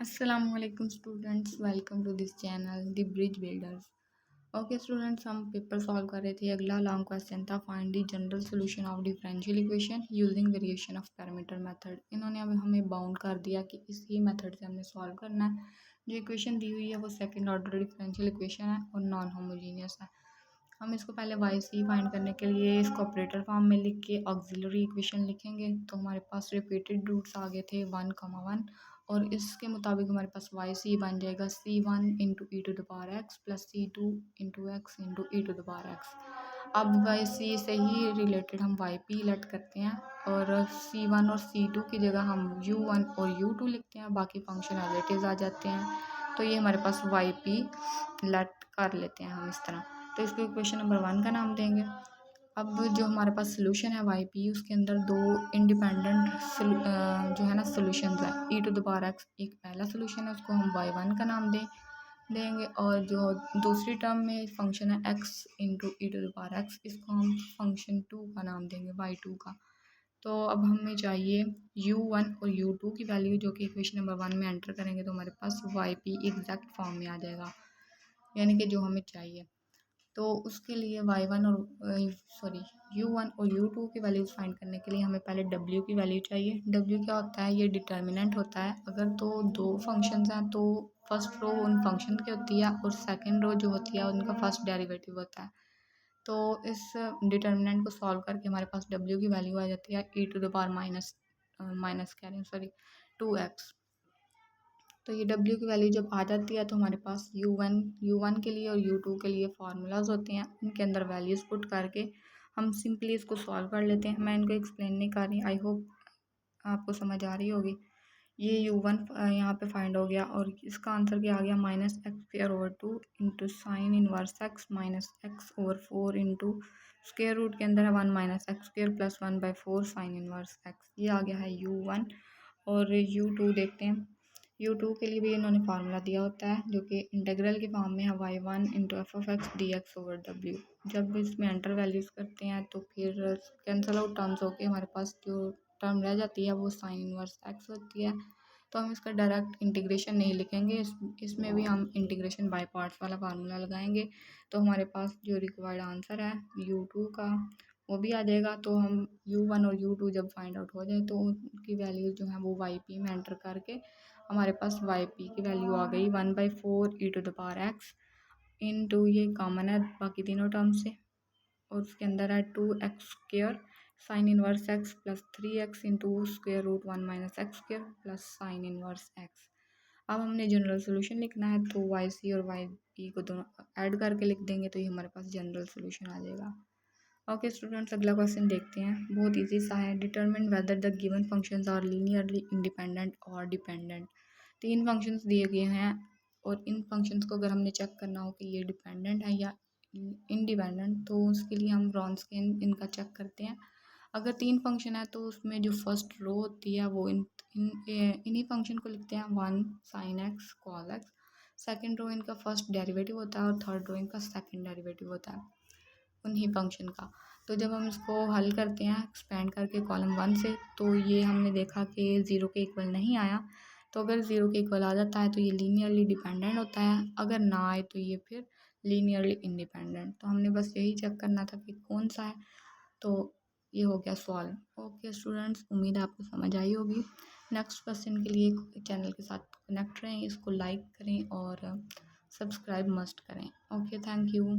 Assalamualaikum students, welcome to this channel The Bridge Builders। Okay students, हम paper solve कर रहे थे। अगला लॉन्ग क्वेश्चन था find the general solution of differential equation using variation of parameter method. इन्होंने अब हमें बाउंड कर दिया कि इसी मेथड से हमने सॉल्व करना है। जो इक्वेशन दी हुई है वो सेकंड ऑर्डर डिफरेंशियल इक्वेशन है और नॉन होमोजीनियस है। हम इसको पहले वाई सी फाइंड करने के लिए इसको ऑपरेटर फॉर्म में लिख के ऑक्सिलरी इक्वेशन लिखेंगे। तो हमारे पास रिपीटेड रूट्स आ गए थे 1,1 और इसके मुताबिक हमारे पास वाई सी बन जाएगा C1 into e to the power x plus C2 into x into e to the power x. अब वाई सी से ही रिलेटेड हम वाई पी लेट करते हैं और C1 और C2 की जगह हम U1 और U2 लिखते हैं, बाकी फंक्शन एज इट इज़ आ जाते हैं। तो ये हमारे पास वाई पी लेट कर लेते हैं हम इस तरह। तो इसको इक्वेशन नंबर 1 का नाम देंगे। अब जो हमारे पास सोल्यूशन है वाई पी, उसके अंदर दो इंडिपेंडेंट जो है ना सोल्यूशन है। ई टू द पावर एक्स एक पहला सोल्यूशन है, उसको हम y1 का नाम देंगे और जो दूसरी टर्म में फंक्शन है x into e to the power x, इसको हम फंक्शन 2 का नाम देंगे y2 का। तो अब हमें चाहिए u1 और u2 की वैल्यू, जो कि इक्वेशन नंबर 1 में एंटर करेंगे तो हमारे पास वाई पी एग्जैक्ट फॉर्म में आ जाएगा, यानी कि जो हमें चाहिए। तो उसके लिए y1 और u1 और u2 की वैल्यूज़ फाइंड करने के लिए हमें पहले w की वैल्यू चाहिए। w क्या होता है? ये डिटर्मिनेंट होता है। अगर तो दो फंक्शंस हैं तो फर्स्ट रो उन फंक्शन की होती है और सेकंड रो जो होती है उनका फर्स्ट डेरिवेटिव होता है। तो इस डिटर्मिनेंट को सॉल्व करके हमारे पास w की वैल्यू आ जाती है ई टू द पावर माइनस कह रहे हैं सॉरी 2x। तो ये w की वैल्यू जब आ जाती है तो हमारे पास u1 के लिए और u2 के लिए फार्मूलाज होते हैं, उनके अंदर वैल्यूज़ पुट करके हम सिंपली इसको सॉल्व कर लेते हैं। मैं इनको एक्सप्लेन नहीं कर रही, आई होप आपको समझ आ रही होगी। ये u1 यहाँ पे फाइंड हो गया और इसका आंसर क्या आ गया? -x² into sine inverse x minus x/4 into square root के अंदर है 1 - x² plus 1/4 sign inverse x। ये आ गया है u1। और u2 देखते हैं। u2 के लिए भी इन्होंने फार्मूला दिया होता है जो कि इंटीग्रल की फॉर्म में है y1 इंटू f(x) dx/w। जब इसमें एंटर वैल्यूज़ करते हैं तो फिर कैंसिल आउट टर्म्स होके हमारे पास जो टर्म रह जाती है वो साइन इनवर्स x होती है। तो हम इसका डायरेक्ट इंटीग्रेशन नहीं लिखेंगे, इसमें भी हम इंटीग्रेशन बाय पार्ट्स वाला फार्मूला लगाएंगे। तो हमारे पास जो रिक्वायर्ड आंसर है u2 का वो भी आ जाएगा। तो हम u1 और u2 जब फाइंड आउट हो जाए तो उनकी वैल्यूज़ जो है वो yp में एंटर करके हमारे पास yp की वैल्यू आ गई 1/4 e to the power x into, ये कॉमन है बाकी तीनों टर्म से, और उसके अंदर है 2x² sine inverse x plus 3x into square root 1 - x² plus sine inverse x। अब हमने जनरल सोल्यूशन लिखना है तो वाई सी और वाई पी को दोनों ऐड करके लिख देंगे तो ये हमारे पास जनरल सोल्यूशन आ जाएगा। ओके स्टूडेंट्स, अगला क्वेश्चन देखते हैं। बहुत इजी सा है। Determine whether the given functions are linearly independent और डिपेंडेंट। तीन फंक्शंस दिए गए हैं और इन फंक्शंस को अगर हमने चेक करना हो कि ये डिपेंडेंट है या इंडिपेंडेंट, तो उसके लिए हम रॉन्सकियन इनका चेक करते हैं। अगर तीन फंक्शन है तो उसमें जो फर्स्ट रो होती है वो इन्हीं फंक्शन को लिखते हैं 1 sin x cos x। Second row इनका फर्स्ट डेरिवेटिव होता है और थर्ड रो इनका सेकेंड डेरिवेटिव होता है उन्हीं फंक्शन का। तो जब हम इसको हल करते हैं एक्सपेंड करके कॉलम 1 से, तो ये हमने देखा कि 0 के इक्वल नहीं आया। तो अगर 0 के इक्वल आ जाता है तो ये लीनियरली डिपेंडेंट होता है, अगर ना आए तो ये फिर लीनियरली इंडिपेंडेंट। तो हमने बस यही चेक करना था कि कौन सा है। तो ये हो गया सॉल्व। ओके स्टूडेंट्स, उम्मीद है आपको समझ आई होगी। नेक्स्ट क्वेश्चन के लिए चैनल के साथ कनेक्ट रहें, इसको लाइक करें और सब्सक्राइब मस्ट करें। Okay, thank you.